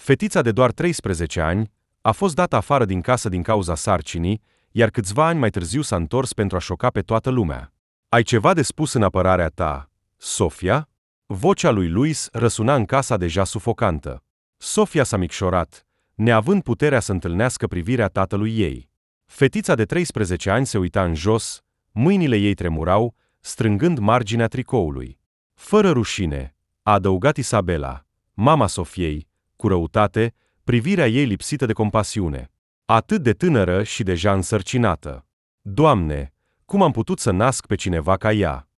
Fetița de doar 13 ani a fost dată afară din casă din cauza sarcinii, iar câțiva ani mai târziu s-a întors pentru a șoca pe toată lumea. Ai ceva de spus în apărarea ta, Sofia? Vocea lui Luis răsuna în casa deja sufocantă. Sofia s-a micșorat, neavând puterea să întâlnească privirea tatălui ei. Fetița de 13 ani se uita în jos, mâinile ei tremurau, strângând marginea tricoului. Fără rușine, a adăugat Isabela, mama Sofiei, cu răutate, privirea ei lipsită de compasiune. Atât de tânără și deja însărcinată. Doamne, cum am putut să nasc pe cineva ca ea?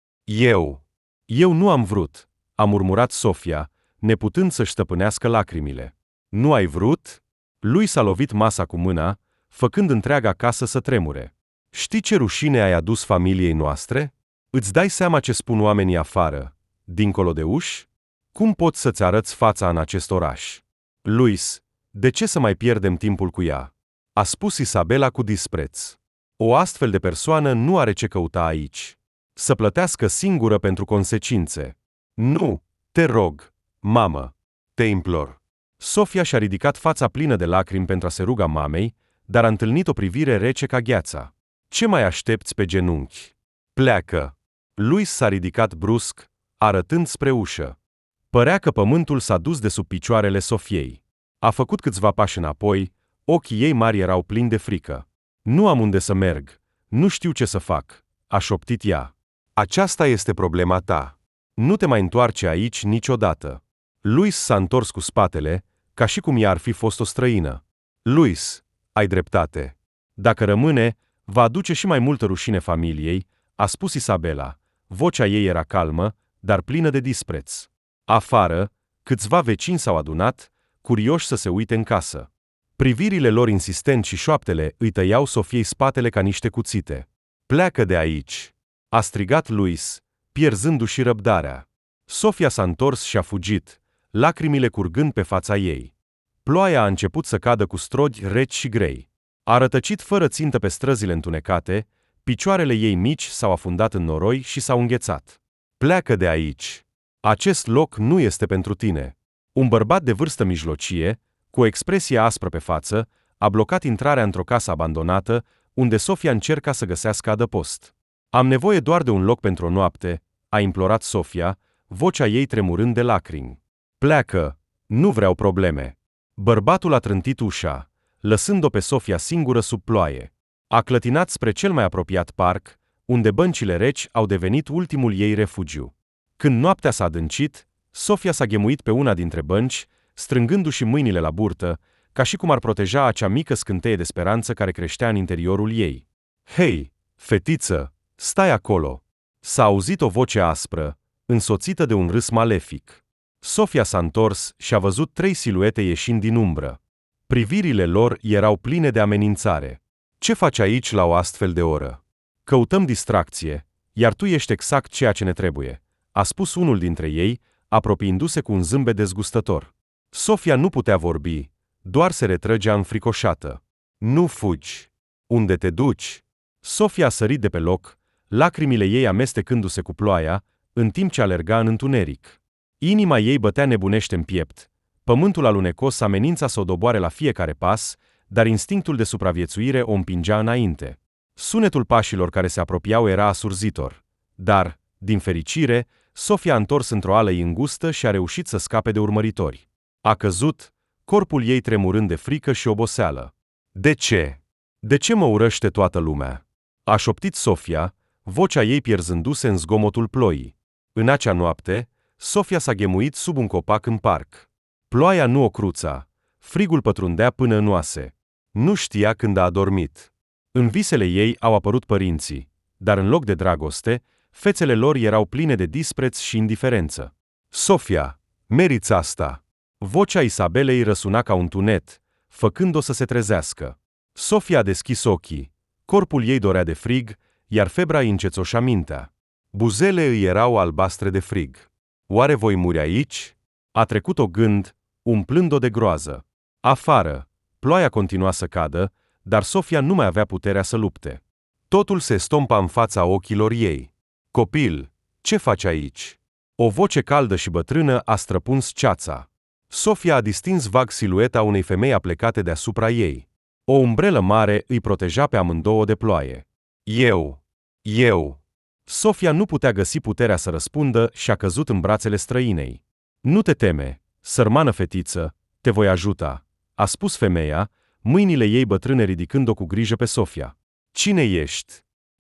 Eu nu am vrut, a murmurat Sofia, neputând să-și stăpânească lacrimile. Nu ai vrut? Lui s-a lovit masa cu mâna, făcând întreaga casă să tremure. Știi ce rușine ai adus familiei noastre? Îți dai seama ce spun oamenii afară, dincolo de uși? Cum poți să-ți arăți fața în acest oraș? Luis, de ce să mai pierdem timpul cu ea? A spus Isabela cu dispreț. O astfel de persoană nu are ce căuta aici. Să plătească singură pentru consecințe. Nu, te rog, mamă, te implor. Sofia și-a ridicat fața plină de lacrimi pentru a se ruga mamei, dar a întâlnit o privire rece ca gheața. Ce mai aștepți pe genunchi? Pleacă! Luis s-a ridicat brusc, arătând spre ușă. Părea că pământul s-a dus de sub picioarele Sofiei. A făcut câțiva pași înapoi, ochii ei mari erau plini de frică. Nu am unde să merg, nu știu ce să fac, a șoptit ea. Aceasta este problema ta. Nu te mai întoarce aici niciodată. Luis s-a întors cu spatele, ca și cum ea ar fi fost o străină. Luis, ai dreptate. Dacă rămâne, va aduce și mai multă rușine familiei, a spus Isabela. Vocea ei era calmă, dar plină de dispreț. Afară, câțiva vecini s-au adunat, curioși să se uite în casă. Privirile lor insistent și șoaptele îi tăiau Sofiei spatele ca niște cuțite. Pleacă de aici! A strigat Luis, pierzându-și răbdarea. Sofia s-a întors și a fugit, lacrimile curgând pe fața ei. Ploaia a început să cadă cu strodi reci și grei. A rătăcit fără țintă pe străzile întunecate, picioarele ei mici s-au afundat în noroi și s-au înghețat. Pleacă de aici! Acest loc nu este pentru tine. Un bărbat de vârstă mijlocie, cu o expresie aspră pe față, a blocat intrarea într-o casă abandonată, unde Sofia încerca să găsească adăpost. Am nevoie doar de un loc pentru o noapte, a implorat Sofia, vocea ei tremurând de lacrimi. Pleacă, nu vreau probleme. Bărbatul a trântit ușa, lăsând-o pe Sofia singură sub ploaie. A clătinat spre cel mai apropiat parc, unde băncile reci au devenit ultimul ei refugiu. Când noaptea s-a adâncit, Sofia s-a ghemuit pe una dintre bănci, strângându-și mâinile la burtă, ca și cum ar proteja acea mică scânteie de speranță care creștea în interiorul ei. Hei, fetiță, stai acolo! S-a auzit o voce aspră, însoțită de un râs malefic. Sofia s-a întors și a văzut 3 siluete ieșind din umbră. Privirile lor erau pline de amenințare. Ce faci aici la o astfel de oră? Căutăm distracție, iar tu ești exact ceea ce ne trebuie, a spus unul dintre ei, apropiindu-se cu un zâmbet dezgustător. Sofia nu putea vorbi, doar se retrăgea înfricoșată. Nu fugi! Unde te duci? Sofia a sărit de pe loc, lacrimile ei amestecându-se cu ploaia, în timp ce alerga în întuneric. Inima ei bătea nebunește în piept, pământul alunecos amenința să o doboare la fiecare pas, dar instinctul de supraviețuire o împingea înainte. Sunetul pașilor care se apropiau era asurzitor, dar, din fericire, Sofia a întors într-o ală îngustă și a reușit să scape de urmăritori. A căzut, corpul ei tremurând de frică și oboseală. De ce? De ce mă urăște toată lumea? A șoptit Sofia, vocea ei pierzându-se în zgomotul ploii. În acea noapte, Sofia s-a ghemuit sub un copac în parc. Ploaia nu o cruța, frigul pătrundea până în oase. Nu știa când a adormit. În visele ei au apărut părinții, dar în loc de dragoste, fețele lor erau pline de dispreț și indiferență. Sofia, meriți asta! Vocea Isabelei răsuna ca un tunet, făcând-o să se trezească. Sofia a deschis ochii, corpul ei dorea de frig, iar febra îi încețoșa mintea. Buzele îi erau albastre de frig. Oare voi muri aici? A trecut o gând, umplând-o de groază. Afară, ploaia continua să cadă, dar Sofia nu mai avea puterea să lupte. Totul se stompa în fața ochilor ei. Copil, ce faci aici? O voce caldă și bătrână a străpuns ceața. Sofia a distins vag silueta unei femei aplecate deasupra ei. O umbrelă mare îi proteja pe amândouă de ploaie. Eu. Sofia nu putea găsi puterea să răspundă și a căzut în brațele străinei. Nu te teme, sărmană fetiță, te voi ajuta, a spus femeia, mâinile ei bătrâne ridicând-o cu grijă pe Sofia. Cine ești?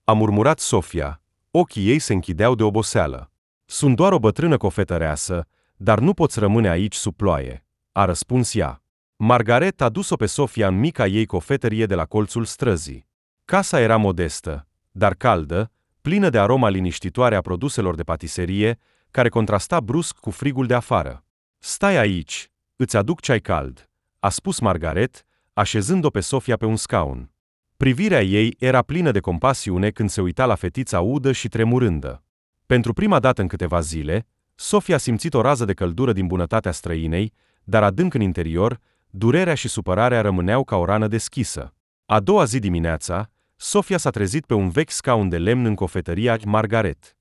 A murmurat Sofia, ochii ei se închideau de oboseală. Sunt doar o bătrână cofetăreasă, dar nu poți rămâne aici sub ploaie, a răspuns ea. Margaret a dus-o pe Sofia în mica ei cofetărie de la colțul străzii. Casa era modestă, dar caldă, plină de aroma liniștitoare a produselor de patiserie, care contrasta brusc cu frigul de afară. Stai aici, îți aduc ceai cald, a spus Margaret, așezând-o pe Sofia pe un scaun. Privirea ei era plină de compasiune când se uita la fetița udă și tremurândă. Pentru prima dată în câteva zile, Sofia a simțit o rază de căldură din bunătatea străinei, dar adânc în interior, durerea și supărarea rămâneau ca o rană deschisă. A doua zi dimineața, Sofia s-a trezit pe un vechi scaun de lemn în cofetăria Margaret.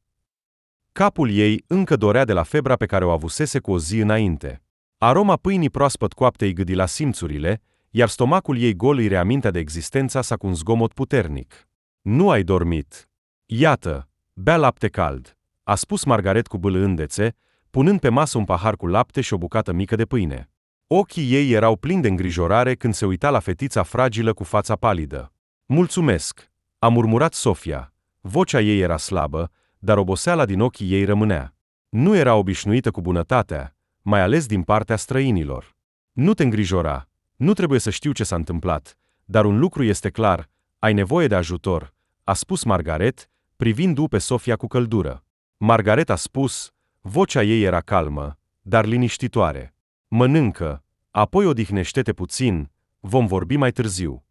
Capul ei încă dorea de la febra pe care o avusese cu o zi înainte. Aroma pâinii proaspăt coapte îi gâdi la simțurile, iar stomacul ei gol îi reamintea de existența sa cu un zgomot puternic. Nu ai dormit. Iată, bea lapte cald, a spus Margaret cu bâlâândețe, punând pe masă un pahar cu lapte și o bucată mică de pâine. Ochii ei erau plini de îngrijorare când se uita la fetița fragilă cu fața palidă. Mulțumesc, a murmurat Sofia. Vocea ei era slabă, dar oboseala din ochii ei rămânea. Nu era obișnuită cu bunătatea, mai ales din partea străinilor. Nu te îngrijora, nu trebuie să știu ce s-a întâmplat, dar un lucru este clar, ai nevoie de ajutor, a spus Margaret, privind-o pe Sofia cu căldură. Margaret a spus, vocea ei era calmă, dar liniștitoare. Mănâncă, apoi odihnește-te puțin, vom vorbi mai târziu.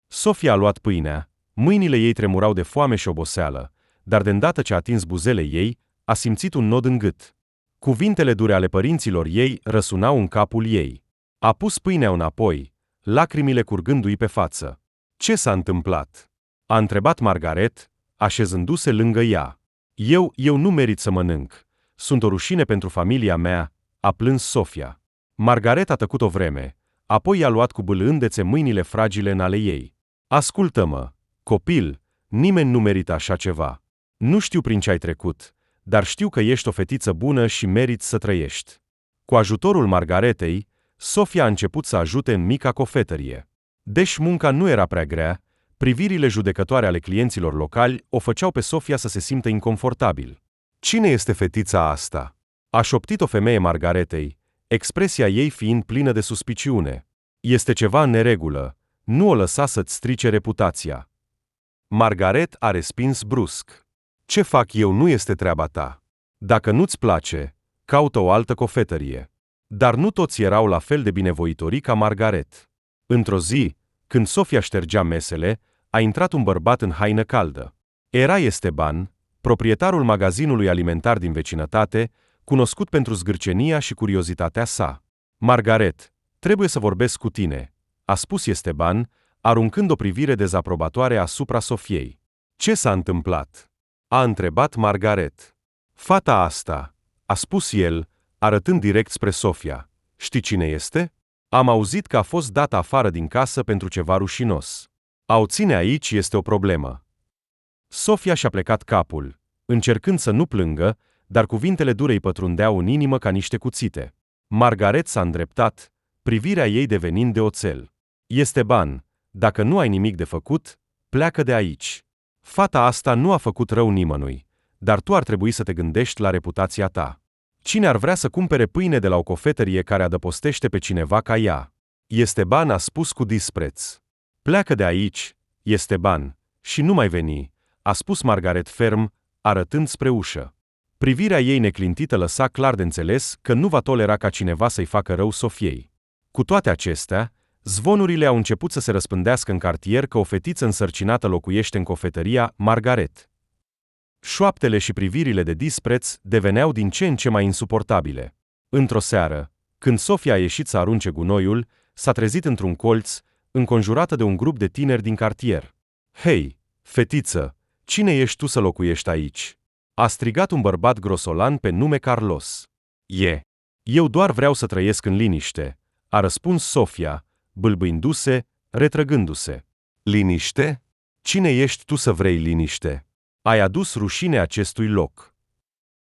Sofia a luat pâinea, mâinile ei tremurau de foame și oboseală, dar de îndată ce a atins buzele ei, a simțit un nod în gât. Cuvintele dure ale părinților ei răsunau în capul ei. A pus pâinea înapoi, lacrimile curgându-i pe față. Ce s-a întâmplat? A întrebat Margaret, așezându-se lângă ea. Eu nu merit să mănânc. Sunt o rușine pentru familia mea, a plâns Sofia. Margaret a tăcut o vreme, apoi i-a luat cu bâlâândețe mâinile fragile în ale ei. Ascultă-mă, copil, nimeni nu merită așa ceva. Nu știu prin ce ai trecut, dar știu că ești o fetiță bună și meriți să trăiești. Cu ajutorul Margaretei, Sofia a început să ajute în mica cofetărie. Deși munca nu era prea grea, privirile judecătoare ale clienților locali o făceau pe Sofia să se simtă inconfortabil. Cine este fetița asta? A șoptit o femeie Margaretei, expresia ei fiind plină de suspiciune. Este ceva în neregulă, nu o lăsa să-ți strice reputația. Margaret a respins brusc. Ce fac eu nu este treaba ta. Dacă nu-ți place, caută o altă cofetărie. Dar nu toți erau la fel de binevoitori ca Margaret. Într-o zi, când Sofia ștergea mesele, a intrat un bărbat în haină caldă. Era Esteban, proprietarul magazinului alimentar din vecinătate, cunoscut pentru zgârcenia și curiozitatea sa. Margaret, trebuie să vorbesc cu tine, a spus Esteban, aruncând o privire dezaprobatoare asupra Sofiei. Ce s-a întâmplat? A întrebat Margaret. Fata asta, a spus el, arătând direct spre Sofia. Știi cine este? Am auzit că a fost dată afară din casă pentru ceva rușinos. A o ține aici este o problemă. Sofia și-a plecat capul, încercând să nu plângă, dar cuvintele dure îi pătrundeau în inimă ca niște cuțite. Margaret s-a îndreptat, privirea ei devenind de oțel. Esteban, dacă nu ai nimic de făcut, pleacă de aici. Fata asta nu a făcut rău nimănui, dar tu ar trebui să te gândești la reputația ta. Cine ar vrea să cumpere pâine de la o cofetărie care adăpostește pe cineva ca ea? Esteban a spus cu dispreț. Pleacă de aici, Esteban, și nu mai veni, a spus Margaret ferm, arătând spre ușă. Privirea ei neclintită lăsa clar de înțeles că nu va tolera ca cineva să-i facă rău Sofiei. Cu toate acestea, zvonurile au început să se răspândească în cartier că o fetiță însărcinată locuiește în cofetăria Margaret. Șoaptele și privirile de dispreț deveneau din ce în ce mai insuportabile. Într-o seară, când Sofia a ieșit să arunce gunoiul, s-a trezit într-un colț, înconjurată de un grup de tineri din cartier. Hei, fetiță, cine ești tu să locuiești aici? A strigat un bărbat grosolan pe nume Carlos. Eu doar vreau să trăiesc în liniște, a răspuns Sofia, bâlbâindu-se, retrăgându-se. Liniște? Cine ești tu să vrei liniște? Ai adus rușine acestui loc.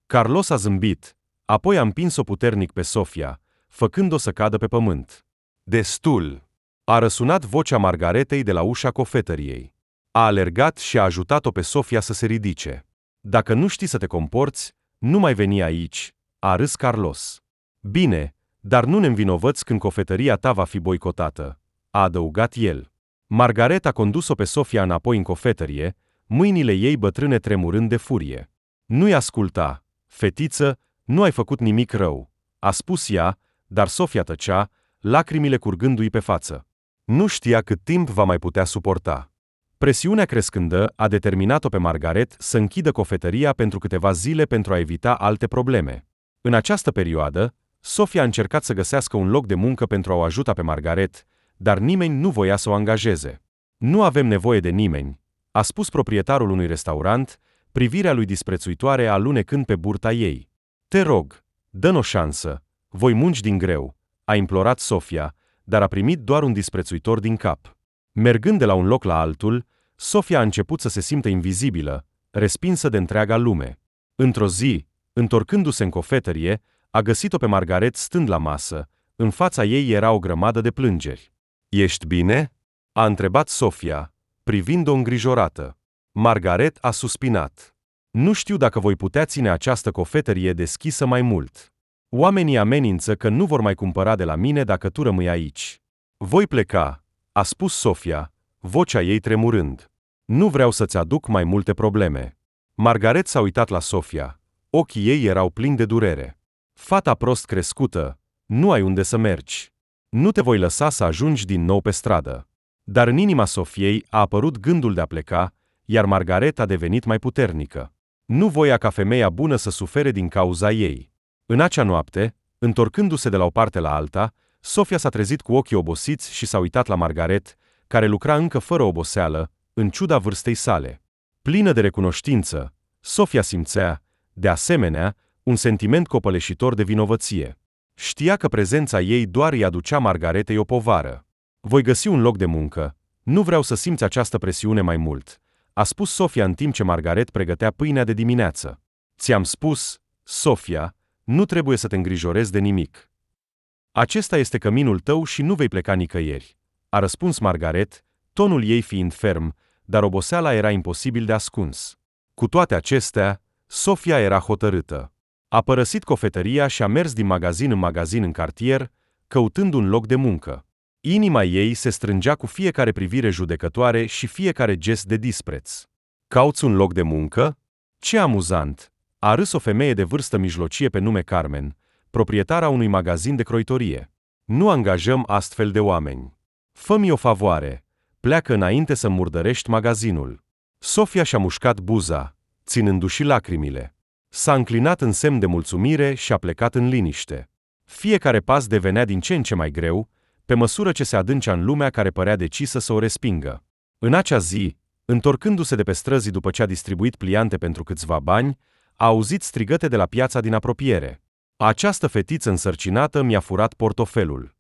Carlos a zâmbit, apoi a împins-o puternic pe Sofia, făcând-o să cadă pe pământ. Destul! A răsunat vocea Margaretei de la ușa cofetăriei. A alergat și a ajutat-o pe Sofia să se ridice. Dacă nu știi să te comporți, nu mai veni aici, a râs Carlos. Bine, dar nu ne învinovăți când cofetăria ta va fi boicotată, a adăugat el. Margaret a condus-o pe Sofia înapoi în cofetărie, mâinile ei bătrâne tremurând de furie. Nu-i asculta, fetiță, nu ai făcut nimic rău, a spus ea, dar Sofia tăcea, lacrimile curgându-i pe față. Nu știa cât timp va mai putea suporta. Presiunea crescândă a determinat-o pe Margaret să închidă cofetăria pentru câteva zile pentru a evita alte probleme. În această perioadă, Sofia a încercat să găsească un loc de muncă pentru a o ajuta pe Margaret, dar nimeni nu voia să o angajeze. Nu avem nevoie de nimeni, a spus proprietarul unui restaurant, privirea lui disprețuitoare alunecând pe burta ei. Te rog, dă-n o șansă, voi munci din greu, a implorat Sofia, dar a primit doar un disprețuitor din cap. Mergând de la un loc la altul, Sofia a început să se simtă invizibilă, respinsă de întreaga lume. Într-o zi, întorcându-se în cofetărie, a găsit-o pe Margaret stând la masă, în fața ei era o grămadă de plângeri. Ești bine? A întrebat Sofia, privind-o îngrijorată. Margaret a suspinat. Nu știu dacă voi putea ține această cofetărie deschisă mai mult. Oamenii amenință că nu vor mai cumpăra de la mine dacă tu rămâi aici. Voi pleca, a spus Sofia, vocea ei tremurând. Nu vreau să-ți aduc mai multe probleme. Margaret s-a uitat la Sofia. Ochii ei erau plini de durere. Fata prost crescută, nu ai unde să mergi. Nu te voi lăsa să ajungi din nou pe stradă. Dar în inima Sofiei a apărut gândul de a pleca, iar Margaret a devenit mai puternică. Nu voia ca femeia bună să sufere din cauza ei. În acea noapte, întorcându-se de la o parte la alta, Sofia s-a trezit cu ochii obosiți și s-a uitat la Margaret, care lucra încă fără oboseală, în ciuda vârstei sale. Plină de recunoștință, Sofia simțea, de asemenea, un sentiment copăleșitor de vinovăție. Știa că prezența ei doar îi aducea Margaretei o povară. Voi găsi un loc de muncă, nu vreau să simți această presiune mai mult, a spus Sofia în timp ce Margaret pregătea pâinea de dimineață. Ți-am spus, Sofia, nu trebuie să te îngrijorezi de nimic. Acesta este căminul tău și nu vei pleca nicăieri, a răspuns Margaret, tonul ei fiind ferm, dar oboseala era imposibil de ascuns. Cu toate acestea, Sofia era hotărâtă. A părăsit cofetăria și a mers din magazin în magazin în cartier, căutând un loc de muncă. Inima ei se strângea cu fiecare privire judecătoare și fiecare gest de dispreț. Cauți un loc de muncă? Ce amuzant! A râs o femeie de vârstă mijlocie pe nume Carmen, proprietara unui magazin de croitorie. Nu angajăm astfel de oameni. Fă-mi o favoare, pleacă înainte să murdărești magazinul. Sofia și-a mușcat buza, ținându-și lacrimile. S-a înclinat în semn de mulțumire și a plecat în liniște. Fiecare pas devenea din ce în ce mai greu, pe măsură ce se adâncea în lumea care părea decisă să o respingă. În acea zi, întorcându-se de pe străzi după ce a distribuit pliante pentru câțiva bani, a auzit strigăte de la piața din apropiere. Această fetiță însărcinată mi-a furat portofelul.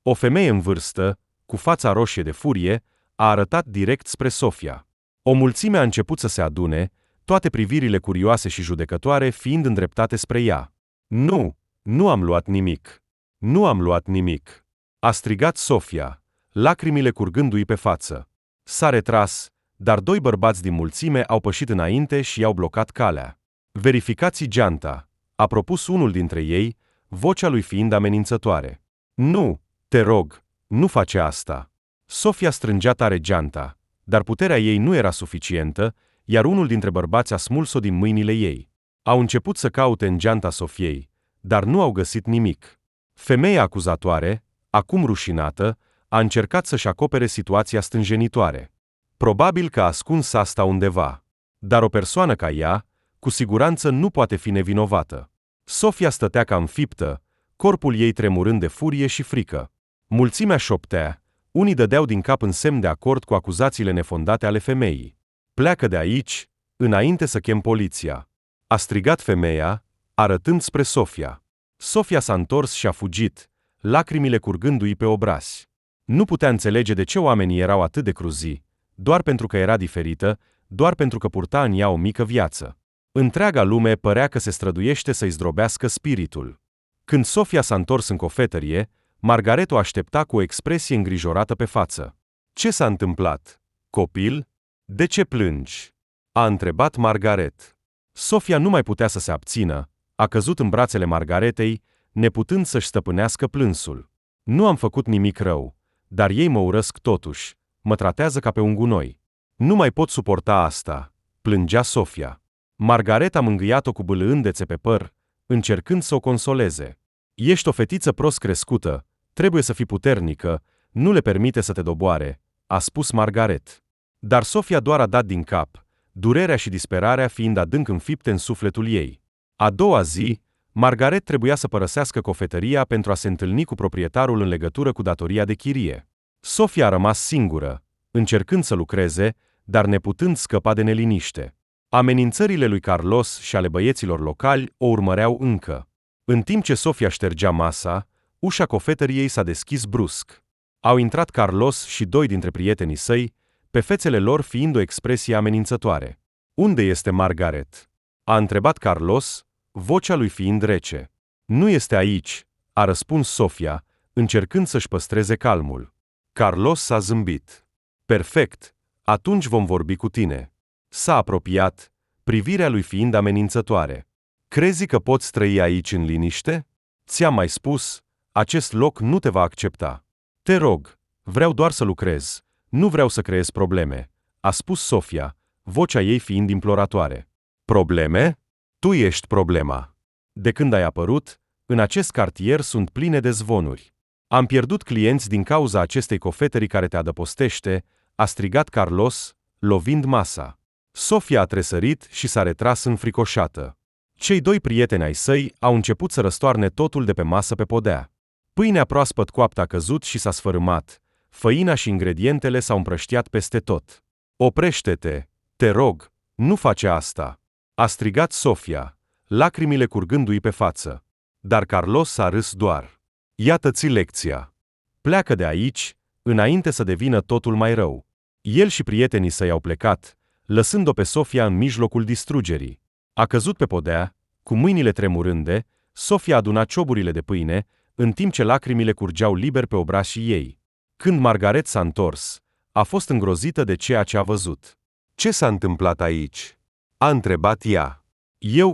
O femeie în vârstă, cu fața roșie de furie, a arătat direct spre Sofia. O mulțime a început să se adune, toate privirile curioase și judecătoare fiind îndreptate spre ea. Nu, nu am luat nimic. Nu am luat nimic. A strigat Sofia, lacrimile curgându-i pe față. S-a retras, dar doi bărbați din mulțime au pășit înainte și i-au blocat calea. Verificați geanta, a propus unul dintre ei, vocea lui fiind amenințătoare. Nu, te rog, nu face asta. Sofia strângea tare geanta, dar puterea ei nu era suficientă, iar unul dintre bărbați a smuls-o din mâinile ei. Au început să caute în geanta Sofiei, dar nu au găsit nimic. Femeia acuzatoare, acum rușinată, a încercat să-și acopere situația stânjenitoare. Probabil că a ascuns asta undeva. Dar o persoană ca ea, cu siguranță nu poate fi nevinovată. Sofia stătea ca înfiptă, corpul ei tremurând de furie și frică. Mulțimea șoptea, unii dădeau din cap în semn de acord cu acuzațiile nefondate ale femeii. Pleacă de aici, înainte să chem poliția. A strigat femeia, arătând spre Sofia. Sofia s-a întors și a fugit, lacrimile curgându-i pe obraz. Nu putea înțelege de ce oamenii erau atât de cruzi, doar pentru că era diferită, doar pentru că purta în ea o mică viață. Întreaga lume părea că se străduiește să-i zdrobească spiritul. Când Sofia s-a întors în cofetărie, Margaret o aștepta cu o expresie îngrijorată pe față. Ce s-a întâmplat? Copil? De ce plângi? A întrebat Margaret. Sofia nu mai putea să se abțină, a căzut în brațele Margaretei, neputând să-și stăpânească plânsul. Nu am făcut nimic rău, dar ei mă urăsc totuși, mă tratează ca pe un gunoi. Nu mai pot suporta asta, plângea Sofia. Margaret a mângâiat-o cu bâlâândețe pe păr, încercând să o consoleze. Ești o fetiță prost crescută, trebuie să fii puternică, nu le permite să te doboare, a spus Margaret. Dar Sofia doar a dat din cap, durerea și disperarea fiind adânc înfipte în sufletul ei. A doua zi, Margaret trebuia să părăsească cofetăria pentru a se întâlni cu proprietarul în legătură cu datoria de chirie. Sofia a rămas singură, încercând să lucreze, dar neputând scăpa de neliniște. Amenințările lui Carlos și ale băieților locali o urmăreau încă. În timp ce Sofia ștergea masa, ușa cofetăriei s-a deschis brusc. Au intrat Carlos și doi dintre prietenii săi, pe fețele lor fiind o expresie amenințătoare. Unde este Margaret? A întrebat Carlos, vocea lui fiind rece. Nu este aici, a răspuns Sofia, încercând să-și păstreze calmul. Carlos s-a zâmbit. Perfect, atunci vom vorbi cu tine. S-a apropiat, privirea lui fiind amenințătoare. Crezi că poți trăi aici în liniște? Ți-am mai spus, acest loc nu te va accepta. Te rog, vreau doar să lucrez, nu vreau să creez probleme, a spus Sofia, vocea ei fiind imploratoare. Probleme? Tu ești problema. De când ai apărut, în acest cartier sunt pline de zvonuri. Am pierdut clienți din cauza acestei cofetării care te adăpostește, a strigat Carlos, lovind masa. Sofia a tresărit și s-a retras înfricoșată. Cei doi prieteni ai săi au început să răstoarne totul de pe masă pe podea. Pâinea proaspăt coaptă a căzut și s-a sfărâmat, făina și ingredientele s-au împrăștiat peste tot. Oprește-te, te rog, nu face asta, a strigat Sofia, lacrimile curgându-i pe față. Dar Carlos s-a râs doar. Iată-ți lecția. Pleacă de aici, înainte să devină totul mai rău. El și prietenii săi au plecat, lăsând-o pe Sofia în mijlocul distrugerii. A căzut pe podea, cu mâinile tremurânde, Sofia aduna cioburile de pâine, în timp ce lacrimile curgeau liber pe obrașii ei. Când Margaret s-a întors, a fost îngrozită de ceea ce a văzut. Ce s-a întâmplat aici? A întrebat ea.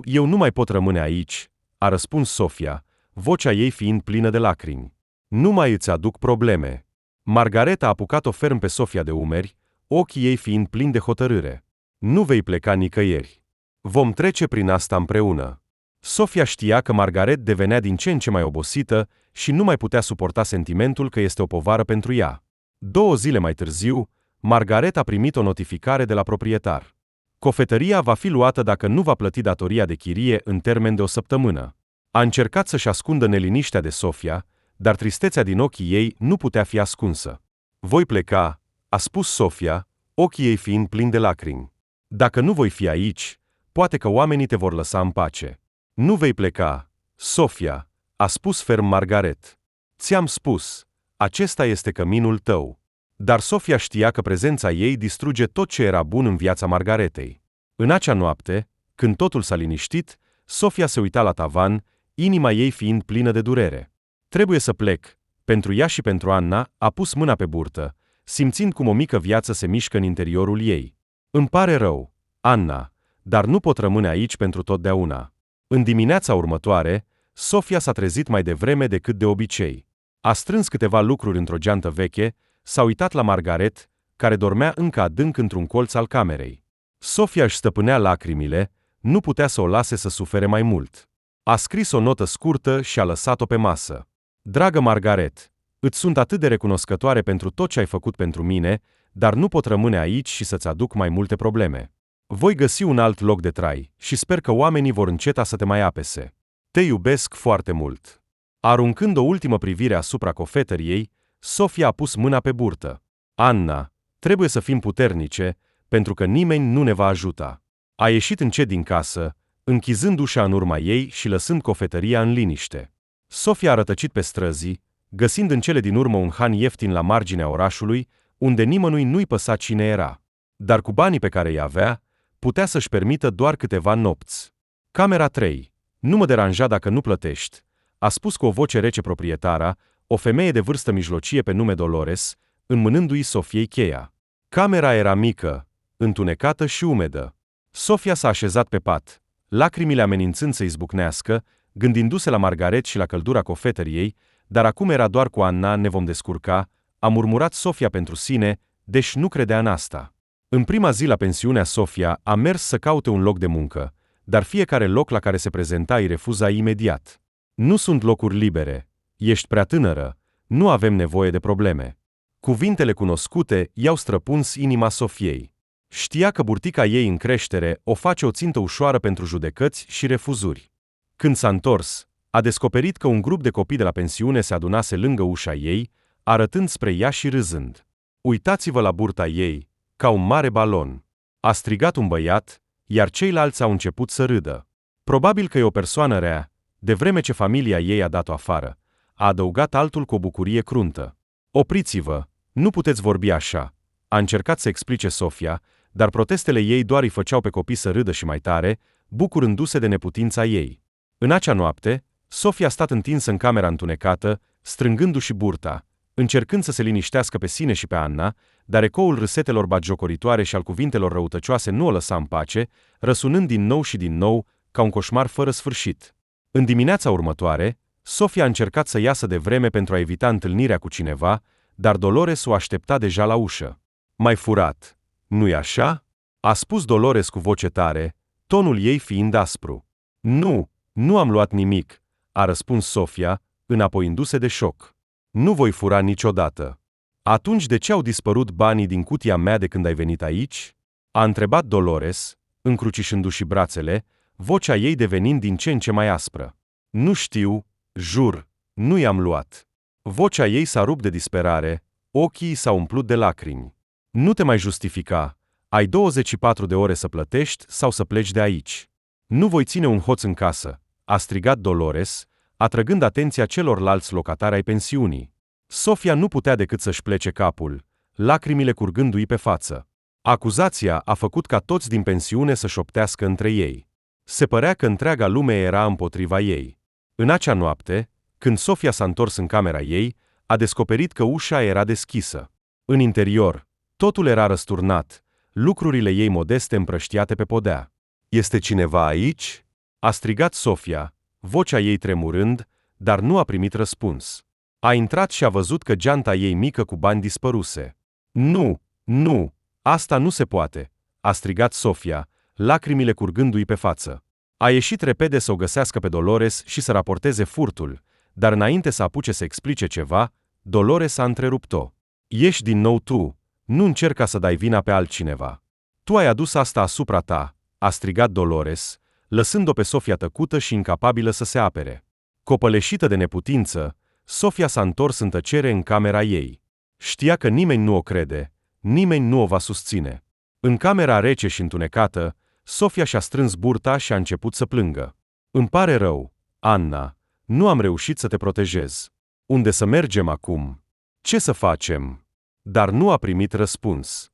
Eu nu mai pot rămâne aici, a răspuns Sofia, vocea ei fiind plină de lacrimi. Nu mai îți aduc probleme. Margaret a apucat-o ferm pe Sofia de umeri, ochii ei fiind plini de hotărâre. Nu vei pleca nicăieri. Vom trece prin asta împreună. Sofia știa că Margaret devenea din ce în ce mai obosită și nu mai putea suporta sentimentul că este o povară pentru ea. 2 zile mai târziu, Margaret a primit o notificare de la proprietar. Cofetăria va fi luată dacă nu va plăti datoria de chirie în termen de 1 săptămână. A încercat să-și ascundă neliniștea de Sofia, dar tristețea din ochii ei nu putea fi ascunsă. Voi pleca, a spus Sofia, ochii ei fiind plini de lacrimi. Dacă nu voi fi aici, poate că oamenii te vor lăsa în pace. Nu vei pleca, Sofia, a spus ferm Margaret. Ți-am spus, acesta este căminul tău. Dar Sofia știa că prezența ei distruge tot ce era bun în viața Margaretei. În acea noapte, când totul s-a liniștit, Sofia se uita la tavan, inima ei fiind plină de durere. Trebuie să plec. Pentru ea și pentru Anna, a pus mâna pe burtă, simțind cum o mică viață se mișcă în interiorul ei. Îmi pare rău, Anna, dar nu pot rămâne aici pentru totdeauna. În dimineața următoare, Sofia s-a trezit mai devreme decât de obicei. A strâns câteva lucruri într-o geantă veche, s-a uitat la Margaret, care dormea încă adânc într-un colț al camerei. Sofia își stăpânea lacrimile, nu putea să o lase să sufere mai mult. A scris o notă scurtă și a lăsat-o pe masă. Dragă Margaret, îți sunt atât de recunoscătoare pentru tot ce ai făcut pentru mine, dar nu pot rămâne aici și să-ți aduc mai multe probleme. Voi găsi un alt loc de trai și sper că oamenii vor înceta să te mai apese. Te iubesc foarte mult. Aruncând o ultimă privire asupra cofetăriei, Sofia a pus mâna pe burtă. Anna, trebuie să fim puternice, pentru că nimeni nu ne va ajuta. A ieșit încet din casă, închizând ușa în urma ei și lăsând cofetăria în liniște. Sofia a rătăcit pe străzi, găsind în cele din urmă un han ieftin la marginea orașului, unde nimănui nu-i păsa cine era. Dar cu banii pe care îi avea, putea să-și permită doar câteva nopți. Camera 3. Nu mă deranja dacă nu plătești, a spus cu o voce rece proprietara, o femeie de vârstă mijlocie pe nume Dolores, înmânându-i Sofiei cheia. Camera era mică, întunecată și umedă. Sofia s-a așezat pe pat, lacrimile amenințând să izbucnească, gândindu-se la Margaret și la căldura cofetăriei, dar acum era doar cu Anna, ne vom descurca, a murmurat Sofia pentru sine, deși nu credea în asta. În prima zi la pensiunea Sofia a mers să caute un loc de muncă, dar fiecare loc la care se prezenta îi refuza imediat. Nu sunt locuri libere, ești prea tânără, nu avem nevoie de probleme. Cuvintele cunoscute i-au străpuns inima Sofiei. Știa că burtica ei în creștere o face o țintă ușoară pentru judecăți și refuzuri. Când s-a întors, a descoperit că un grup de copii de la pensiune se adunase lângă ușa ei, arătând spre ea și râzând. Uitați-vă la burta ei, ca un mare balon. A strigat un băiat, iar ceilalți au început să râdă. Probabil că e o persoană rea, de vreme ce familia ei a dat-o afară, a adăugat altul cu o bucurie cruntă. Opriți-vă, nu puteți vorbi așa, a încercat să explice Sofia, dar protestele ei doar îi făceau pe copii să râdă și mai tare, bucurându-se de neputința ei. În acea noapte, Sofia a stat întinsă în camera întunecată, strângându-și burta, încercând să se liniștească pe sine și pe Anna, dar ecoul râsetelor batjocoritoare și al cuvintelor răutăcioase nu o lăsa în pace, răsunând din nou și din nou, ca un coșmar fără sfârșit. În dimineața următoare, Sofia a încercat să iasă de vreme pentru a evita întâlnirea cu cineva, dar Dolores o aștepta deja la ușă. M-ai furat, nu-i așa? A spus Dolores cu voce tare, tonul ei fiind aspru. Nu, nu am luat nimic, a răspuns Sofia, înapoiindu-se de șoc. Nu voi fura niciodată. Atunci de ce au dispărut banii din cutia mea de când ai venit aici? A întrebat Dolores, încrucișându-și brațele, vocea ei devenind din ce în ce mai aspră. Nu știu, jur, nu i-am luat. Vocea ei s-a rupt de disperare, ochii s-au umplut de lacrimi. Nu te mai justifica, ai 24 de ore să plătești sau să pleci de aici. Nu voi ține un hoț în casă, a strigat Dolores, atrăgând atenția celorlalți locatari ai pensiunii. Sofia nu putea decât să-și plece capul, lacrimile curgându-i pe față. Acuzația a făcut ca toți din pensiune să șoptească între ei. Se părea că întreaga lume era împotriva ei. În acea noapte, când Sofia s-a întors în camera ei, a descoperit că ușa era deschisă. În interior, totul era răsturnat, lucrurile ei modeste împrăștiate pe podea. Este cineva aici? A strigat Sofia, vocea ei tremurând, dar nu a primit răspuns. A intrat și a văzut că geanta ei mică cu bani dispăruse. Nu, nu, asta nu se poate, a strigat Sofia, lacrimile curgându-i pe față. A ieșit repede să o găsească pe Dolores și să raporteze furtul, dar înainte să apuce să explice ceva, Dolores a întrerupt-o. Ești din nou tu, nu încerca să dai vina pe altcineva. Tu ai adus asta asupra ta, a strigat Dolores, lăsând-o pe Sofia tăcută și incapabilă să se apere. Copăleșită de neputință, Sofia s-a întors în tăcere în camera ei. Știa că nimeni nu o crede, nimeni nu o va susține. În camera rece și întunecată, Sofia și-a strâns burta și a început să plângă. Îmi pare rău, Anna, nu am reușit să te protejez. Unde să mergem acum? Ce să facem? Dar nu a primit răspuns.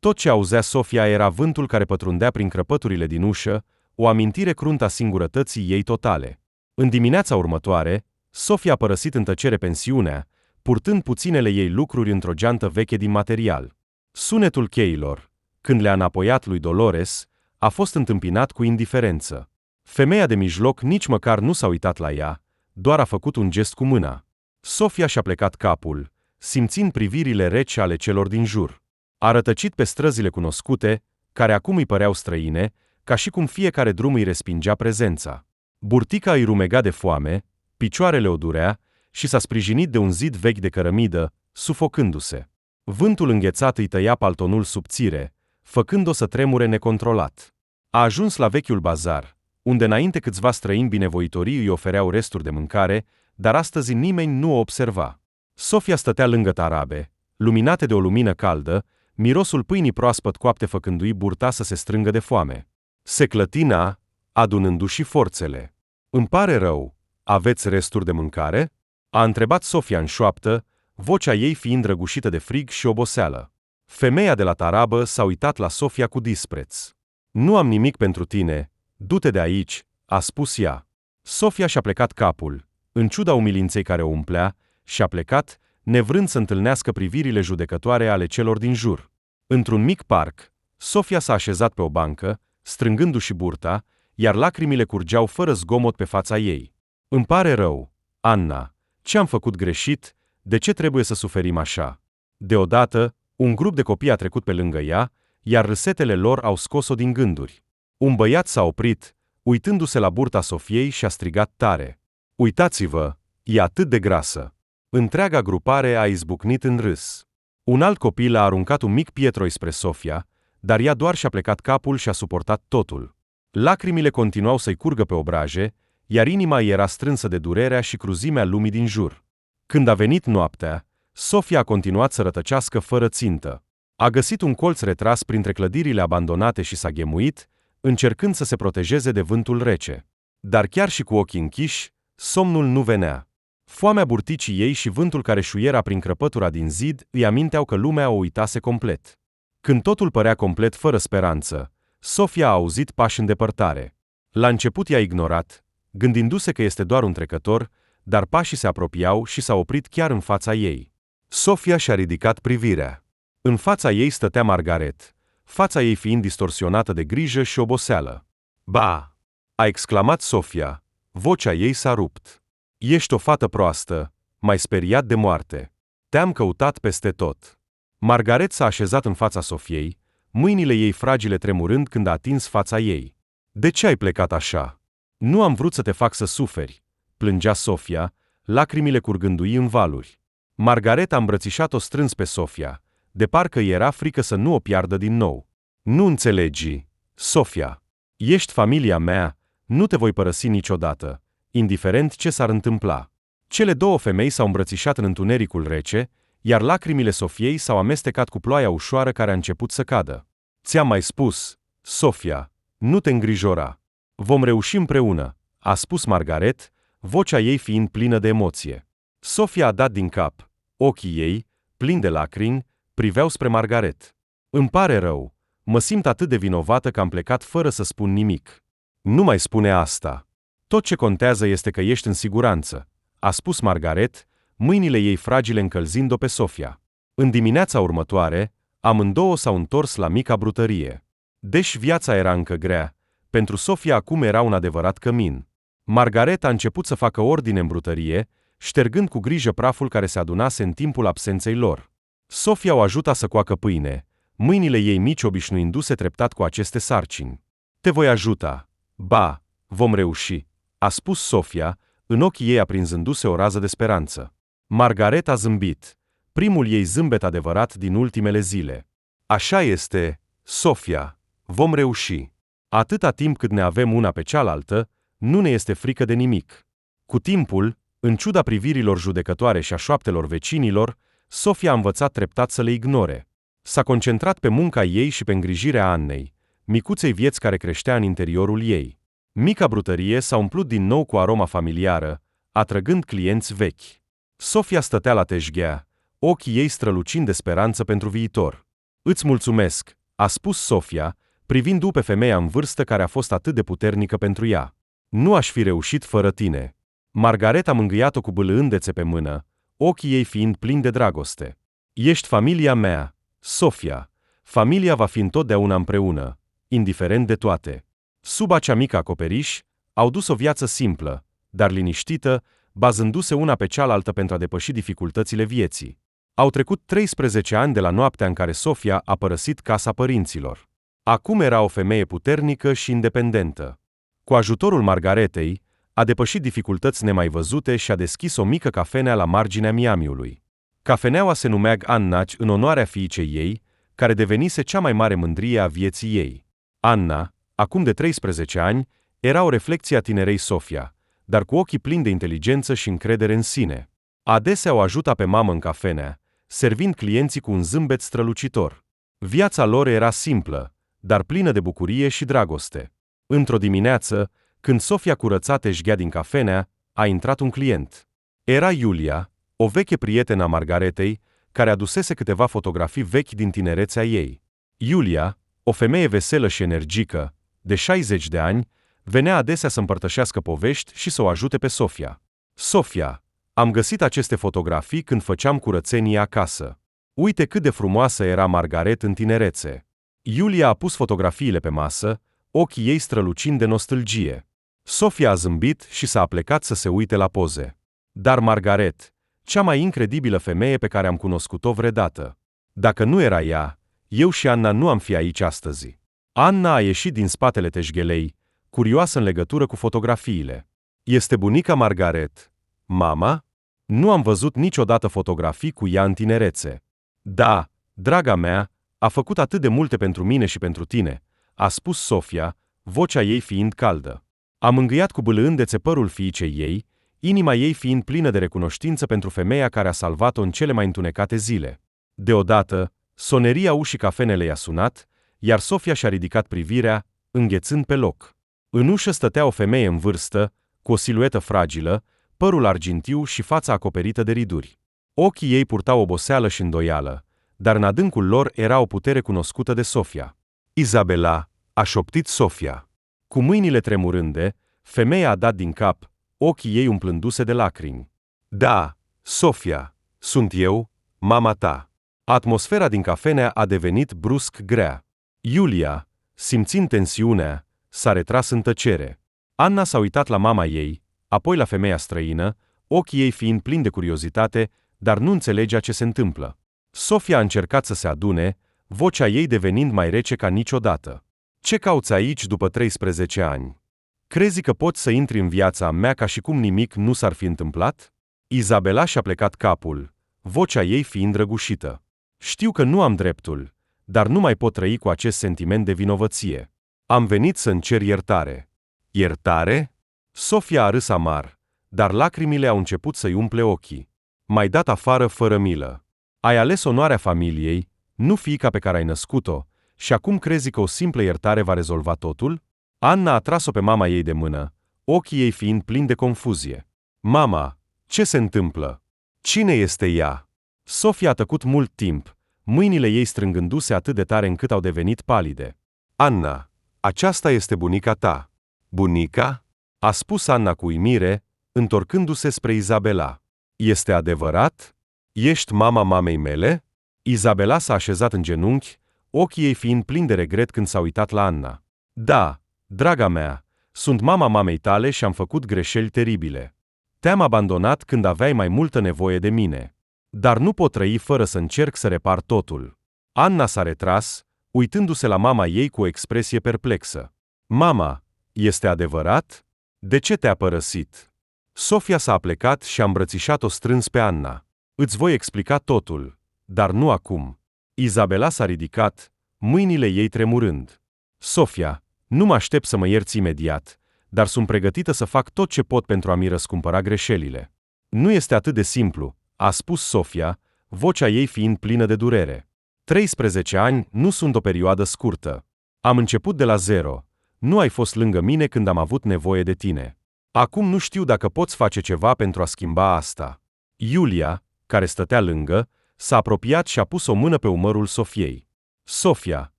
Tot ce auzea Sofia era vântul care pătrundea prin crăpăturile din ușă, o amintire cruntă a singurătății ei totale. În dimineața următoare, Sofia a părăsit în tăcere pensiunea, purtând puținele ei lucruri într-o geantă veche din material. Sunetul cheilor, când le-a înapoiat lui Dolores, a fost întâmpinat cu indiferență. Femeia de mijloc nici măcar nu s-a uitat la ea, doar a făcut un gest cu mâna. Sofia și-a plecat capul, simțind privirile rece ale celor din jur. A rătăcit pe străzile cunoscute, care acum îi păreau străine, ca și cum fiecare drum îi respingea prezența. Burtica îi rumega de foame, picioarele o durea și s-a sprijinit de un zid vechi de cărămidă, sufocându-se. Vântul înghețat îi tăia paltonul subțire, făcând-o să tremure necontrolat. A ajuns la vechiul bazar, unde înainte câțiva străini binevoitorii îi ofereau resturi de mâncare, dar astăzi nimeni nu o observa. Sofia stătea lângă tarabe, luminate de o lumină caldă, mirosul pâinii proaspăt coapte făcându-i burta să se strângă de foame. Se clătina, adunându-și forțele. Îmi pare rău, Aveți resturi de mâncare? A întrebat Sofia în șoaptă, vocea ei fiind răgușită de frig și oboseală. Femeia de la tarabă s-a uitat la Sofia cu dispreț. Nu am nimic pentru tine, du-te de aici, a spus ea. Sofia și-a plecat capul, în ciuda umilinței care o umplea, și-a plecat, nevrând să întâlnească privirile judecătoare ale celor din jur. Într-un mic parc, Sofia s-a așezat pe o bancă, strângându-și burta, iar lacrimile curgeau fără zgomot pe fața ei. Îmi pare rău, Anna, ce-am făcut greșit, de ce trebuie să suferim așa? Deodată, un grup de copii a trecut pe lângă ea, iar râsetele lor au scos-o din gânduri. Un băiat s-a oprit, uitându-se la burta Sofiei și a strigat tare. Uitați-vă, e atât de grasă. Întreaga grupare a izbucnit în râs. Un alt copil a aruncat un mic pietroi spre Sofia, dar ea doar și-a plecat capul și a suportat totul. Lacrimile continuau să-i curgă pe obraje, iar inima ei era strânsă de durerea și cruzimea lumii din jur. Când a venit noaptea, Sofia a continuat să rătăcească fără țintă. A găsit un colț retras printre clădirile abandonate și s-a ghemuit, încercând să se protejeze de vântul rece. Dar chiar și cu ochii închiși, somnul nu venea. Foamea burticii ei și vântul care șuiera prin crăpătura din zid îi aminteau că lumea o uitase complet. Când totul părea complet fără speranță, Sofia a auzit pași în depărtare. La început i-a ignorat, gândindu-se că este doar un trecător, dar pașii se apropiau și s-a oprit chiar în fața ei. Sofia și-a ridicat privirea. În fața ei stătea Margaret, fața ei fiind distorsionată de grijă și oboseală. Ba! A exclamat Sofia. Vocea ei s-a rupt. Ești o fată proastă, m-ai speriat de moarte. Te-am căutat peste tot. Margaret s-a așezat în fața Sofiei, mâinile ei fragile tremurând când a atins fața ei. De ce ai plecat așa? Nu am vrut să te fac să suferi, plângea Sofia, lacrimile curgându-i în valuri. Margaret a îmbrățișat-o strâns pe Sofia, de parcă îi era frică să nu o piardă din nou. Nu înțelegi, Sofia. Ești familia mea, nu te voi părăsi niciodată, indiferent ce s-ar întâmpla. Cele două femei s-au îmbrățișat în întunericul rece, iar lacrimile Sofiei s-au amestecat cu ploaia ușoară care a început să cadă. Ți-am mai spus, Sofia, nu te îngrijora. Vom reuși împreună, a spus Margaret, vocea ei fiind plină de emoție. Sofia a dat din cap. Ochii ei, plini de lacrimi, priveau spre Margaret. Îmi pare rău, mă simt atât de vinovată că am plecat fără să spun nimic. Nu mai spune asta. Tot ce contează este că ești în siguranță, a spus Margaret, mâinile ei fragile încălzind-o pe Sofia. În dimineața următoare, amândouă s-au întors la mica brutărie. Deși viața era încă grea, pentru Sofia acum era un adevărat cămin. Margaret a început să facă ordine în brutărie, ștergând cu grijă praful care se adunase în timpul absenței lor. Sofia o ajuta să coacă pâine, mâinile ei mici obișnuindu-se treptat cu aceste sarcini. Te voi ajuta. Ba, vom reuși, a spus Sofia, în ochii ei aprinzându-se o rază de speranță. Margaret a zâmbit, primul ei zâmbet adevărat din ultimele zile. Așa este, Sofia, vom reuși. Atâta timp cât ne avem una pe cealaltă, nu ne este frică de nimic. Cu timpul, în ciuda privirilor judecătoare și a șoaptelor vecinilor, Sofia a învățat treptat să le ignore. S-a concentrat pe munca ei și pe îngrijirea Annei, micuței vieți care creștea în interiorul ei. Mica brutărie s-a umplut din nou cu aroma familiară, atrăgând clienți vechi. Sofia stătea la teșghea, ochii ei strălucind de speranță pentru viitor. Îți mulțumesc, a spus Sofia, privind-o pe femeia în vârstă care a fost atât de puternică pentru ea. Nu aș fi reușit fără tine. Margaret a mângâiat-o cu bâlâândețe pe mână, ochii ei fiind plini de dragoste. Ești familia mea, Sofia. Familia va fi întotdeauna împreună, indiferent de toate. Sub acea mică acoperiș, au dus o viață simplă, dar liniștită, bazându-se una pe cealaltă pentru a depăși dificultățile vieții. Au trecut 13 ani de la noaptea în care Sofia a părăsit casa părinților. Acum era o femeie puternică și independentă. Cu ajutorul Margaretei, a depășit dificultăți nemai văzute și a deschis o mică cafenea la marginea Miamiului. Cafeneaua se numea Annaci în onoarea fiicei ei, care devenise cea mai mare mândrie a vieții ei. Anna, acum de 13 ani, era o reflecție a tinerei Sofia, dar cu ochii plini de inteligență și încredere în sine. Adesea o ajuta pe mamă în cafenea, servind clienții cu un zâmbet strălucitor. Viața lor era simplă, dar plină de bucurie și dragoste. Într-o dimineață, când Sofia curăța teșghea din cafenea, a intrat un client. Era Iulia, o veche prietenă a Margaretei, care adusese câteva fotografii vechi din tinerețea ei. Iulia, o femeie veselă și energică, de 60 de ani, venea adesea să împărtășească povești și să o ajute pe Sofia. Sofia, am găsit aceste fotografii când făceam curățenie acasă. Uite cât de frumoasă era Margaret în tinerețe. Iulia a pus fotografiile pe masă, ochii ei strălucind de nostalgie. Sofia a zâmbit și s-a aplecat să se uite la poze. Dar Margaret, cea mai incredibilă femeie pe care am cunoscut-o vreodată. Dacă nu era ea, eu și Anna nu am fi aici astăzi. Anna a ieșit din spatele teșghelei, curioasă în legătură cu fotografiile. Este bunica Margaret. Mama? Nu am văzut niciodată fotografii cu ea în tinerețe. Da, draga mea, a făcut atât de multe pentru mine și pentru tine, a spus Sofia, vocea ei fiind caldă. A mângâiat cu bâlâândețe părul fiicei ei, inima ei fiind plină de recunoștință pentru femeia care a salvat-o în cele mai întunecate zile. Deodată, soneria ușii cafenelei a sunat, iar Sofia și-a ridicat privirea, înghețând pe loc. În ușă stătea o femeie în vârstă, cu o siluetă fragilă, părul argintiu și fața acoperită de riduri. Ochii ei purtau oboseală și îndoială, dar în adâncul lor era o putere cunoscută de Sofia. Izabela, a șoptit Sofia. Cu mâinile tremurânde, femeia a dat din cap, ochii ei umplându-se de lacrimi. Da, Sofia, sunt eu, mama ta. Atmosfera din cafenea a devenit brusc grea. Iulia, simțind tensiunea, s-a retras în tăcere. Anna s-a uitat la mama ei, apoi la femeia străină, ochii ei fiind plini de curiozitate, dar nu înțelegea ce se întâmplă. Sofia a încercat să se adune, vocea ei devenind mai rece ca niciodată. Ce cauți aici după 13 ani? Crezi că poți să intri în viața mea ca și cum nimic nu s-ar fi întâmplat? Izabela și-a plecat capul, vocea ei fiind răgușită. Știu că nu am dreptul, dar nu mai pot trăi cu acest sentiment de vinovăție. Am venit să-mi cer iertare. Iertare? Sofia a râs amar, dar lacrimile au început să-i umple ochii. M-ai dat afară fără milă. Ai ales onoarea familiei, nu fiica pe care ai născut-o, și acum crezi că o simplă iertare va rezolva totul? Anna a tras-o pe mama ei de mână, ochii ei fiind plini de confuzie. Mama, ce se întâmplă? Cine este ea? Sofia a tăcut mult timp, mâinile ei strângându-se atât de tare încât au devenit palide. Anna, aceasta este bunica ta. Bunica? A spus Anna cu uimire, întorcându-se spre Izabela. Este adevărat? Ești mama mamei mele? Izabela s-a așezat în genunchi, ochii ei fiind plini de regret când s-a uitat la Anna. Da, draga mea, sunt mama mamei tale și am făcut greșeli teribile. Te-am abandonat când aveai mai multă nevoie de mine. Dar nu pot trăi fără să încerc să repar totul. Anna s-a retras, uitându-se la mama ei cu o expresie perplexă. Mama, este adevărat? De ce te-a părăsit? Sofia s-a aplecat și a îmbrățișat-o strâns pe Anna. Îți voi explica totul, dar nu acum. Izabela s-a ridicat, mâinile ei tremurând. Sofia, nu mă aștept să mă ierți imediat, dar sunt pregătită să fac tot ce pot pentru a-mi răscumpăra greșelile. Nu este atât de simplu, a spus Sofia, vocea ei fiind plină de durere. 13 ani nu sunt o perioadă scurtă. Am început de la zero. Nu ai fost lângă mine când am avut nevoie de tine. Acum nu știu dacă poți face ceva pentru a schimba asta. Iulia, care stătea lângă, s-a apropiat și a pus o mână pe umărul Sofiei. Sofia,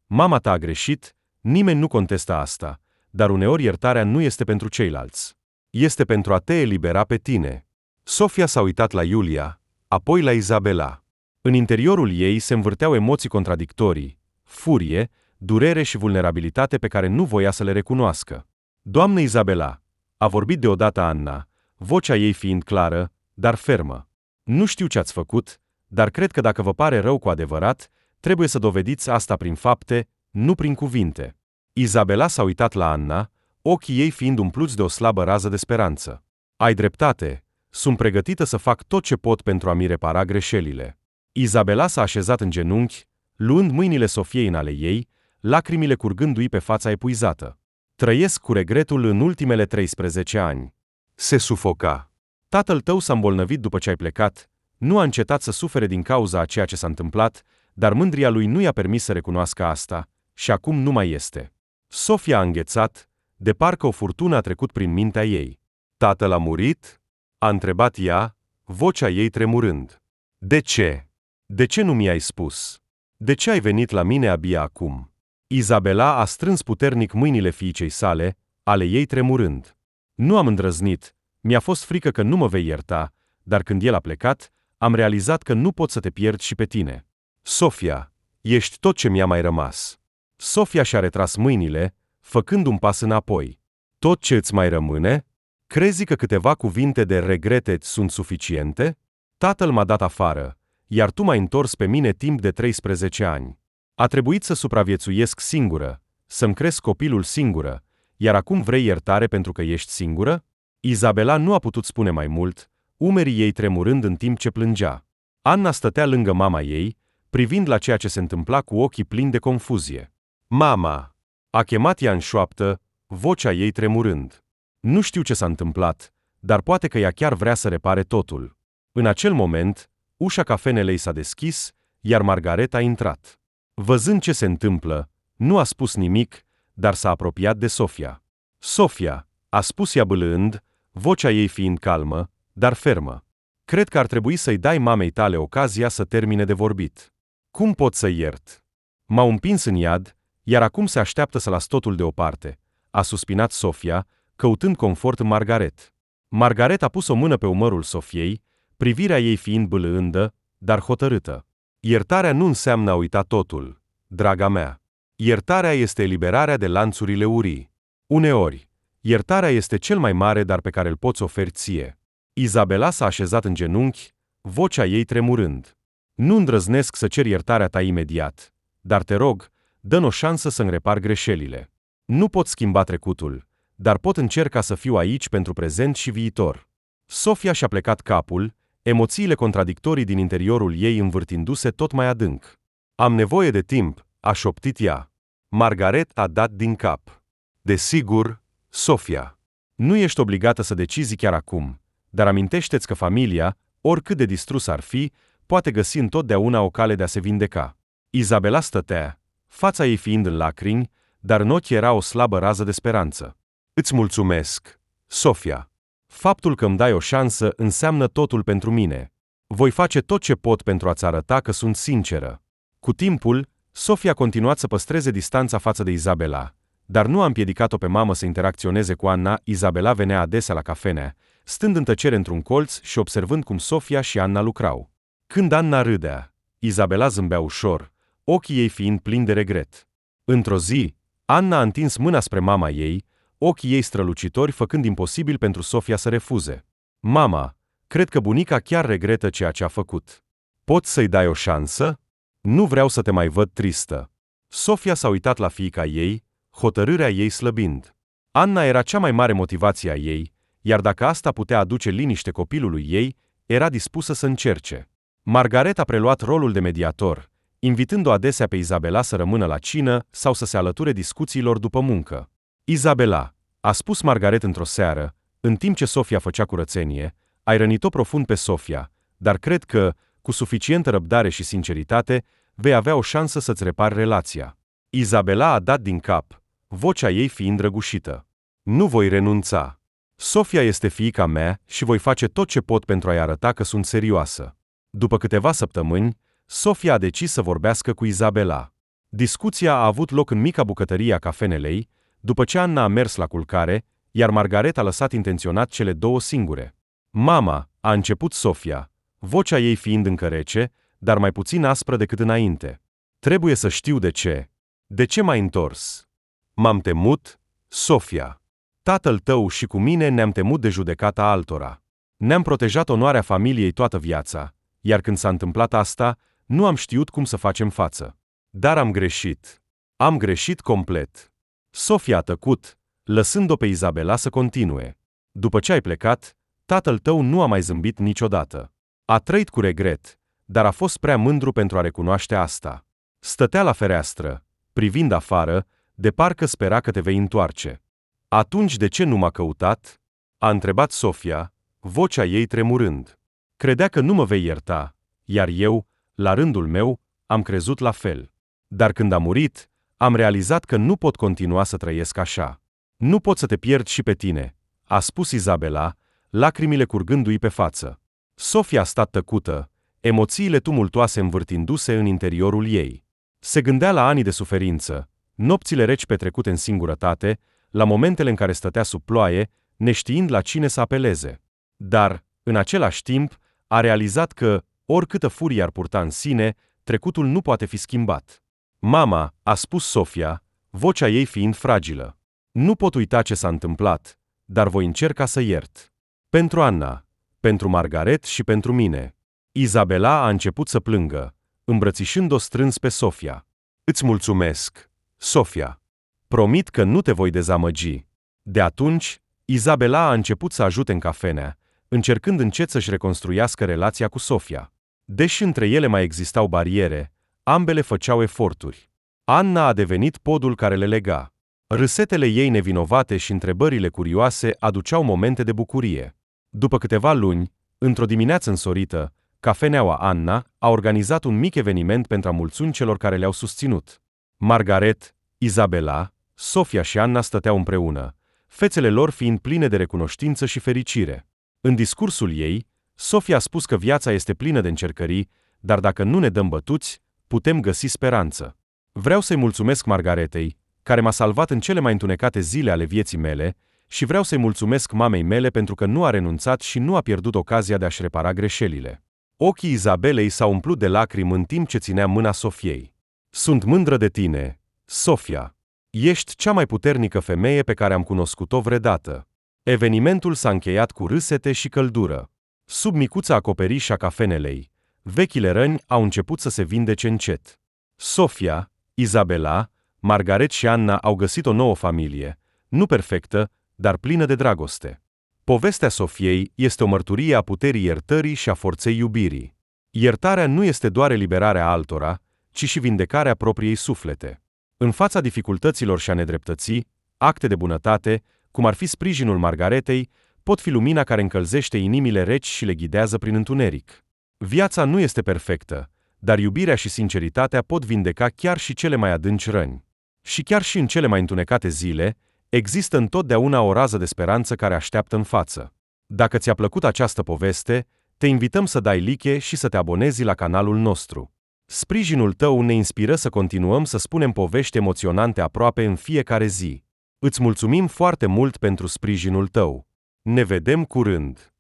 mama ta a greșit, nimeni nu contestă asta, dar uneori iertarea nu este pentru ceilalți. Este pentru a te elibera pe tine. Sofia s-a uitat la Iulia, apoi la Izabela. În interiorul ei se învârteau emoții contradictorii, furie, durere și vulnerabilitate pe care nu voia să le recunoască. Doamnă Izabela, a vorbit deodată Anna, vocea ei fiind clară, dar fermă. Nu știu ce ați făcut, dar cred că dacă vă pare rău cu adevărat, trebuie să dovediți asta prin fapte, nu prin cuvinte. Izabela s-a uitat la Anna, ochii ei fiind umpluți de o slabă rază de speranță. Ai dreptate, sunt pregătită să fac tot ce pot pentru a-mi repara greșelile. Izabela s-a așezat în genunchi, luând mâinile Sofiei în ale ei, lacrimile curgându-i pe fața epuizată. Trăiesc cu regretul în ultimele 13 ani. Se sufoca. Tatăl tău s-a îmbolnăvit după ce ai plecat, nu a încetat să sufere din cauza a ceea ce s-a întâmplat, dar mândria lui nu i-a permis să recunoască asta, și acum nu mai este. Sofia a înghețat, de parcă o furtună a trecut prin mintea ei. Tatăl a murit? A întrebat ea, vocea ei tremurând. De ce? De ce nu mi-ai spus? De ce ai venit la mine abia acum? Izabela a strâns puternic mâinile fiicei sale, ale ei tremurând. Nu am îndrăznit, mi-a fost frică că nu mă vei ierta, dar când el a plecat, am realizat că nu pot să te pierd și pe tine. Sofia, ești tot ce mi-a mai rămas. Sofia și-a retras mâinile, făcând un pas înapoi. Tot ce îți mai rămâne? Crezi că câteva cuvinte de regrete sunt suficiente? Tatăl m-a dat afară, iar tu m-ai întors pe mine timp de 13 ani. A trebuit să supraviețuiesc singură, să-mi cresc copilul singură, iar acum vrei iertare pentru că ești singură? Izabela nu a putut spune mai mult, umerii ei tremurând în timp ce plângea. Anna stătea lângă mama ei, privind la ceea ce se întâmpla cu ochii plini de confuzie. Mama! A chemat ea în șoaptă, vocea ei tremurând. Nu știu ce s-a întâmplat, dar poate că ea chiar vrea să repare totul. În acel moment, ușa cafenelei s-a deschis, iar Margareta a intrat. Văzând ce se întâmplă, nu a spus nimic, dar s-a apropiat de Sofia. Sofia, a spus ea bâlând, vocea ei fiind calmă, dar fermă. Cred că ar trebui să-i dai mamei tale ocazia să termine de vorbit. Cum pot să-i iert? M-au împins în iad, iar acum se așteaptă să las totul deoparte, a suspinat Sofia, căutând confort în Margaret. Margaret a pus o mână pe umărul Sofiei, privirea ei fiind bâlândă, dar hotărâtă. Iertarea nu înseamnă a uita totul, draga mea. Iertarea este eliberarea de lanțurile urii. Uneori, iertarea este cel mai mare dar pe care îl poți oferi ție. Izabela s-a așezat în genunchi, vocea ei tremurând. Nu îndrăznesc să cer iertarea ta imediat, dar te rog, dă-mi o șansă să-mi repar greșelile. Nu pot schimba trecutul, dar pot încerca să fiu aici pentru prezent și viitor. Sofia și-a plecat capul, emoțiile contradictorii din interiorul ei învârtindu-se tot mai adânc. Am nevoie de timp, a șoptit ea. Margaret a dat din cap. Desigur, Sofia. Nu ești obligată să decizi chiar acum, dar amintește-ți că familia, oricât de distrusă ar fi, poate găsi întotdeauna o cale de a se vindeca. Izabela stătea, fața ei fiind în lacrimi, dar în ochi era o slabă rază de speranță. Îți mulțumesc, Sofia. Faptul că îmi dai o șansă înseamnă totul pentru mine. Voi face tot ce pot pentru a-ți arăta că sunt sinceră. Cu timpul, Sofia a continuat să păstreze distanța față de Izabela, dar nu a împiedicat-o pe mamă să interacționeze cu Anna. Izabela venea adesea la cafenea, stând în tăcere într-un colț și observând cum Sofia și Anna lucrau. Când Anna râdea, Izabela zâmbea ușor, ochii ei fiind plini de regret. Într-o zi, Anna a întins mâna spre mama ei, ochii ei strălucitori făcând imposibil pentru Sofia să refuze. Mama, cred că bunica chiar regretă ceea ce a făcut. Poți să-i dai o șansă? Nu vreau să te mai văd tristă. Sofia s-a uitat la fiica ei, hotărârea ei slăbind. Anna era cea mai mare motivație a ei, iar dacă asta putea aduce liniște copilului ei, era dispusă să încerce. Margaret a preluat rolul de mediator, invitând-o adesea pe Izabela să rămână la cină sau să se alăture discuțiilor după muncă. Izabela, a spus Margaret într-o seară, în timp ce Sofia făcea curățenie, ai rănit-o profund pe Sofia, dar cred că, cu suficientă răbdare și sinceritate, vei avea o șansă să-ți repari relația. Izabela a dat din cap, vocea ei fiind răgușită. Nu voi renunța. Sofia este fiica mea și voi face tot ce pot pentru a-i arăta că sunt serioasă. După câteva săptămâni, Sofia a decis să vorbească cu Izabela. Discuția a avut loc în mica bucătărie a cafenelei, după ce Anna a mers la culcare, iar Margaret a lăsat intenționat cele două singure. Mama, a început Sofia, vocea ei fiind încă rece, dar mai puțin aspră decât înainte. Trebuie să știu de ce. De ce m-ai întors? M-am temut, Sofia. Tatăl tău și cu mine ne-am temut de judecata altora. Ne-am protejat onoarea familiei toată viața, iar când s-a întâmplat asta, nu am știut cum să facem față. Dar am greșit. Am greșit complet. Sofia a tăcut, lăsând-o pe Izabela să continue. După ce ai plecat, tatăl tău nu a mai zâmbit niciodată. A trăit cu regret, dar a fost prea mândru pentru a recunoaște asta. Stătea la fereastră, privind afară, de parcă spera că te vei întoarce. Atunci de ce nu m-a căutat? A întrebat Sofia, vocea ei tremurând. Credea că nu mă vei ierta, iar eu, la rândul meu, am crezut la fel. Dar când a murit, am realizat că nu pot continua să trăiesc așa. Nu pot să te pierd și pe tine, a spus Izabela, lacrimile curgându-i pe față. Sofia a stat tăcută, emoțiile tumultoase învârtindu-se în interiorul ei. Se gândea la anii de suferință, nopțile reci petrecute în singurătate, la momentele în care stătea sub ploaie, neștiind la cine să apeleze. Dar, în același timp, a realizat că, oricâtă furie ar purta în sine, trecutul nu poate fi schimbat. Mama, a spus Sofia, vocea ei fiind fragilă. Nu pot uita ce s-a întâmplat, dar voi încerca să iert. Pentru Anna, pentru Margaret și pentru mine. Izabela a început să plângă, îmbrățișând-o strâns pe Sofia. Îți mulțumesc, Sofia. Promit că nu te voi dezamăgi. De atunci, Izabela a început să ajute în cafenea, încercând încet să-și reconstruiască relația cu Sofia. Deși între ele mai existau bariere, ambele făceau eforturi. Anna a devenit podul care le lega. Râsetele ei nevinovate și întrebările curioase aduceau momente de bucurie. După câteva luni, într-o dimineață însorită, Cafeneaua Anna a organizat un mic eveniment pentru a mulțumi celor care le-au susținut. Margaret, Izabela, Sofia și Anna stăteau împreună, fețele lor fiind pline de recunoștință și fericire. În discursul ei, Sofia a spus că viața este plină de încercări, dar dacă nu ne dăm bătuți, putem găsi speranță. Vreau să-i mulțumesc Margaretei, care m-a salvat în cele mai întunecate zile ale vieții mele, și vreau să-i mulțumesc mamei mele pentru că nu a renunțat și nu a pierdut ocazia de a-și repara greșelile. Ochii Izabelei s-au umplut de lacrimi în timp ce ținea mâna Sofiei. Sunt mândră de tine, Sofia. Ești cea mai puternică femeie pe care am cunoscut-o vreodată. Evenimentul s-a încheiat cu râsete și căldură. Sub micuța acoperiș a cafenelei, vechile răni au început să se vindece încet. Sofia, Izabela, Margaret și Anna au găsit o nouă familie, nu perfectă, dar plină de dragoste. Povestea Sofiei este o mărturie a puterii iertării și a forței iubirii. Iertarea nu este doar eliberarea altora, ci și vindecarea propriei suflete. În fața dificultăților și a nedreptății, acte de bunătate, cum ar fi sprijinul Margaretei, pot fi lumina care încălzește inimile reci și le ghidează prin întuneric. Viața nu este perfectă, dar iubirea și sinceritatea pot vindeca chiar și cele mai adânci răni. Și chiar și în cele mai întunecate zile, există întotdeauna o rază de speranță care așteaptă în față. Dacă ți-a plăcut această poveste, te invităm să dai like și să te abonezi la canalul nostru. Sprijinul tău ne inspiră să continuăm să spunem povești emoționante aproape în fiecare zi. Îți mulțumim foarte mult pentru sprijinul tău. Ne vedem curând!